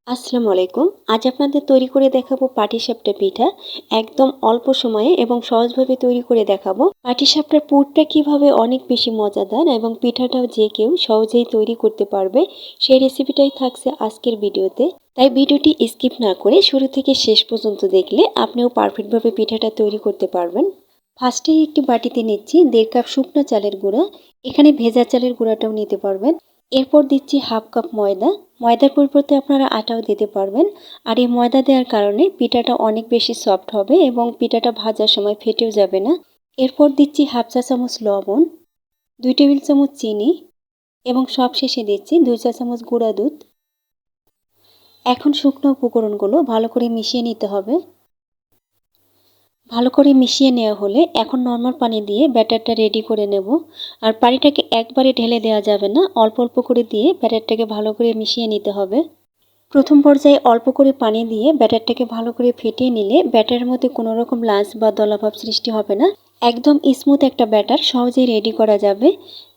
আসসালামু আলাইকুম। আজ আপনাদের তৈরি করে দেখাবো পাটিসাপটা পিঠা। একদম অল্প সময়ে এবং সহজভাবে তৈরি করে দেখাবো। পাটিসাপটার পুরটা কিভাবে অনেক বেশি মজাদার এবং পিঠাটাও যে কেউ সহজেই তৈরি করতে পারবে, সেই রেসিপিটাই থাকছে আজকের ভিডিওতে। তাই ভিডিওটি স্কিপ না করে শুরু থেকে শেষ পর্যন্ত দেখলে আপনিও পারফেক্টভাবে পিঠাটা তৈরি করতে পারবেন। ফার্স্টেই একটি বাটিতে নিচ্ছি 1.5 কাপ শুকনো চালের গুঁড়া। এখানে ভেজা চালের গুঁড়াটাও নিতে পারবেন। এরপর দিচ্ছি 1/2 কাপ ময়দা। ময়দার পরিবর্তে আপনারা আটাও দিতে পারবেন। আর এই ময়দা দেওয়ার কারণে পিঠাটা অনেক বেশি সফট হবে এবং পিঠাটা ভাজার সময় ফেটেও যাবে না। এরপর দিচ্ছি 1/2 চা চামচ লবণ, 2 টেবিল চামচ চিনি এবং সবশেষে দিচ্ছি 2 চা চামচ গুঁড়া দুধ। এখন শুকনো উপকরণগুলো ভালো করে মিশিয়ে নিতে হবে। ভালো করে মিশিয়ে নেওয়া হলে এখন নর্মাল পানি দিয়ে ব্যাটারটা রেডি করে নেব। আর পানিটাকে একবারে ঢেলে দেওয়া যাবে না, অল্প অল্প করে দিয়ে ব্যাটারটাকে ভালো করে মিশিয়ে নিতে হবে। প্রথম পর্যায়ে অল্প করে পানি দিয়ে ব্যাটারটাকে ভালো করে ফেটিয়ে নিলে ব্যাটারের মধ্যে কোনো রকম লাঞ্চ বা দলাভাব সৃষ্টি হবে না। একদম স্মুথ একটা ব্যাটার সহজেই রেডি করা যাবে।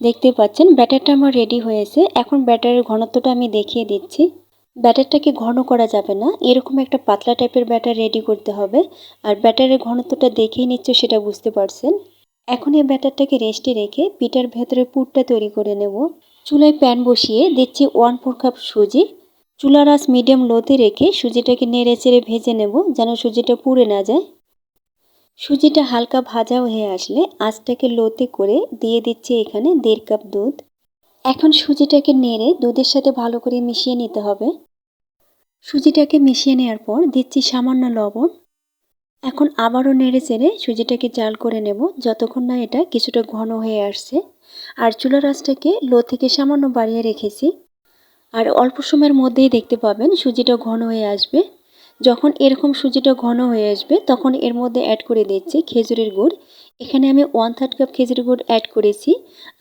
দেখতে পাচ্ছেন ব্যাটারটা আমার রেডি হয়েছে। এখন ব্যাটারের ঘনত্বটা আমি দেখিয়ে দিচ্ছি। ব্যাটারটাকে ঘন করা যাবে না, এরকম একটা পাতলা টাইপের ব্যাটার রেডি করতে হবে। আর ব্যাটারের ঘনত্বটা দেখেই নিশ্চয় সেটা বুঝতে পারছেন। এখন এই ব্যাটারটাকে রেস্টে রেখে পিঠার ভেতরে পুরটা তৈরি করে নেব। চুলায় প্যান বসিয়ে দিচ্ছি 1/4 কাপ সুজি। চুলার আঁচ মিডিয়াম লোতে রেখে সুজিটাকে নেড়ে চেড়ে ভেজে নেব, যেন সুজিটা পুড়ে না যায়। সুজিটা হালকা ভাজা হয়ে আসলে আঁচটাকে লোতে করে দিয়ে দিচ্ছি এখানে 1.5 কাপ দুধ। এখন সুজিটাকে নেড়ে দুধের সাথে ভালো করে মিশিয়ে নিতে হবে। সুজিটাকে মিশিয়ে নেওয়ার পর দিচ্ছি সামান্য লবণ। এখন আবারও নেড়ে চেড়ে সুজিটাকে জাল করে নেব যতক্ষণ না এটা কিছুটা ঘন হয়ে আসছে। আর চুলার আঁচটাকে লো থেকে সামান্য বাড়িয়ে রেখেছি। আর অল্প সময়ের মধ্যেই দেখতে পাবেন সুজিটা ঘন হয়ে আসবে। যখন এরকম সুজিটা ঘন হয়ে আসবে তখন এর মধ্যে অ্যাড করে দিচ্ছি খেজুরের গুড়। এখানে আমি 1/3 কাপ খেজুরের গুড় অ্যাড করেছি।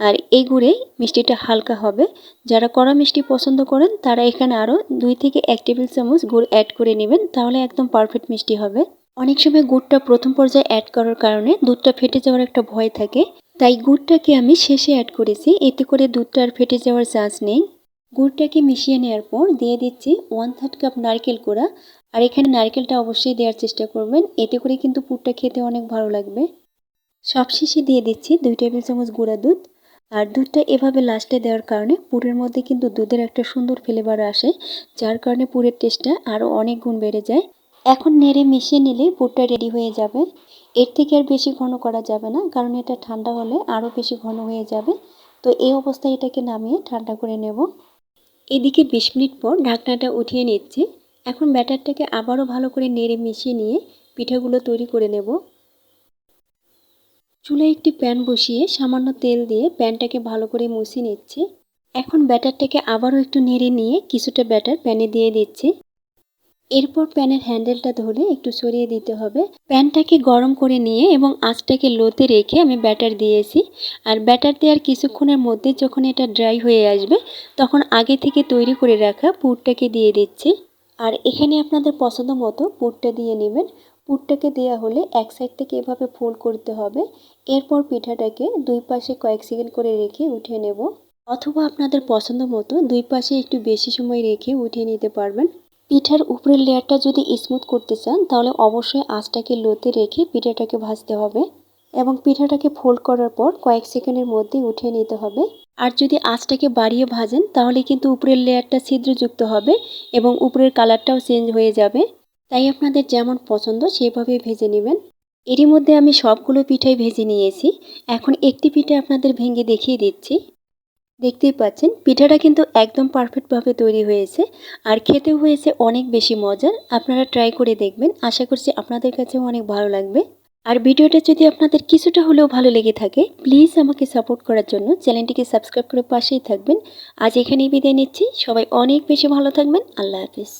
আর এই গুড়ে মিষ্টিটা হালকা হবে। যারা কড়া মিষ্টি পছন্দ করেন তারা এখানে আরও 2 থেকে 1 টেবিল চামচ গুড় অ্যাড করে নেবেন, তাহলে একদম পারফেক্ট মিষ্টি হবে। অনেক সময় গুড়টা প্রথম পর্যায়ে অ্যাড করার কারণে দুধটা ফেটে যাওয়ার একটা ভয় থাকে, তাই গুড়টাকে আমি শেষে অ্যাড করেছি, এতে করে দুধটা আর ফেটে যাওয়ার চান্স নেই। গুড়টাকে মিশিয়ে নেওয়ার পর দিয়ে দিচ্ছি 1/3 কাপ নারকেল কোড়া। আর এখানে নারকেলটা অবশ্যই দেওয়ার চেষ্টা করবেন, এতে করে কিন্তু পুরটা খেতে অনেক ভালো লাগবে। সবশেষে দিয়ে দিচ্ছি 2 টেবিল চামচ গুঁড়া দুধ। আর দুধটা এভাবে লাস্টে দেওয়ার কারণে পুরের মধ্যে কিন্তু দুধের একটা সুন্দর ফ্লেভার আসে, যার কারণে পুরের টেস্টটা আরও অনেক গুণ বেড়ে যায়। এখন নেড়ে মিশিয়ে নিলেই পুরটা রেডি হয়ে যাবে। এর থেকে আর বেশি ঘন করা যাবে না, কারণ এটা ঠান্ডা হলে আরও বেশি ঘন হয়ে যাবে। তো এই অবস্থায় এটাকে নামিয়ে ঠান্ডা করে নেব। এদিকে 20 মিনিট পর ঢাকনাটা উঠিয়ে নিচ্ছি। এখন ব্যাটারটাকে আবারও ভালো করে নেড়ে মিশিয়ে নিয়ে পিঠাগুলো তৈরি করে নেব। চুলায় একটি প্যান বসিয়ে সামান্য তেল দিয়ে প্যানটাকে ভালো করে মুছে নিচ্ছি। এখন ব্যাটারটাকে আবারও একটু নেড়ে নিয়ে কিছুটা ব্যাটার প্যানে দিয়ে দিচ্ছি। এরপর প্যানের হ্যান্ডেলটা ধরে একটু সরিয়ে দিতে হবে। প্যানটাকে গরম করে নিয়ে এবং আঁচটাকে লোতে রেখে আমি ব্যাটার দিয়েছি। আর ব্যাটার দেওয়ার কিছুক্ষণের মধ্যে যখন এটা ড্রাই হয়ে আসবে তখন আগে থেকে তৈরি করে রাখা পুরটাকে দিয়ে দিচ্ছি। আর এখানে আপনাদের পছন্দ মতো পুরটা দিয়ে নেবেন। পুরটাকে দেওয়া হলে এক সাইড থেকে এভাবে ফোল্ড করতে হবে। এরপর পিঠাটাকে দুই পাশে কয়েক সেকেন্ড করে রেখে উঠিয়ে নেব, অথবা আপনাদের পছন্দ মতো দুই পাশে একটু বেশি সময় রেখে উঠিয়ে নিতে পারবেন। পিঠার উপরের লেয়ারটা যদি স্মুথ করতে চান তাহলে অবশ্যই আঁচটাকে লোতে রেখে পিঠাটাকে ভাজতে হবে এবং পিঠাটাকে ফোল্ড করার পর কয়েক সেকেন্ডের মধ্যেই উঠিয়ে নিতে হবে। আর যদি আঁচটাকে বাড়িয়ে ভাজেন তাহলে কিন্তু উপরের লেয়ারটা ছিদ্রযুক্ত হবে এবং উপরের কালারটাও চেঞ্জ হয়ে যাবে। তাই আপনাদের যেমন পছন্দ সেভাবে ভেজে নেবেন। এরই মধ্যে আমি সবগুলো পিঠাই ভেজে নিয়েছি। এখন একটি পিঠা আপনাদের ভেঙে দেখিয়ে দিচ্ছি। দেখতেই পাচ্ছেন পিঠাটা কিন্তু একদম পারফেক্টভাবে তৈরি হয়েছে আর খেতেও হয়েছে অনেক বেশি মজার। আপনারা ট্রাই করে দেখবেন, আশা করছি আপনাদের কাছেও অনেক ভালো লাগবে। আর ভিডিওটা যদি আপনাদের কিছুটা হলেও ভালো লেগে থাকে প্লিজ আমাকে সাপোর্ট করার জন্য চ্যানেলটিকে সাবস্ক্রাইব করে পাশেই থাকবেন। আজ এখানেই বিদায় নিচ্ছি, সবাই অনেক বেশি ভালো থাকবেন। আল্লাহ হাফিজ।